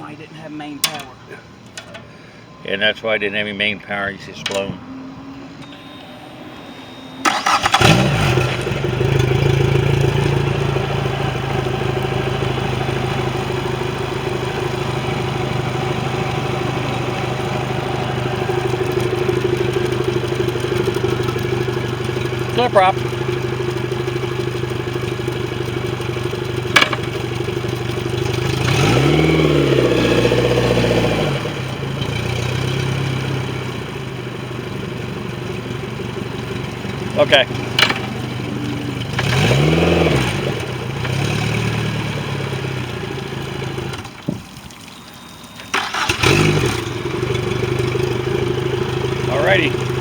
why he didn't have main power. And that's why I didn't have any main power. He's just blown. No problem. Okay. Alrighty.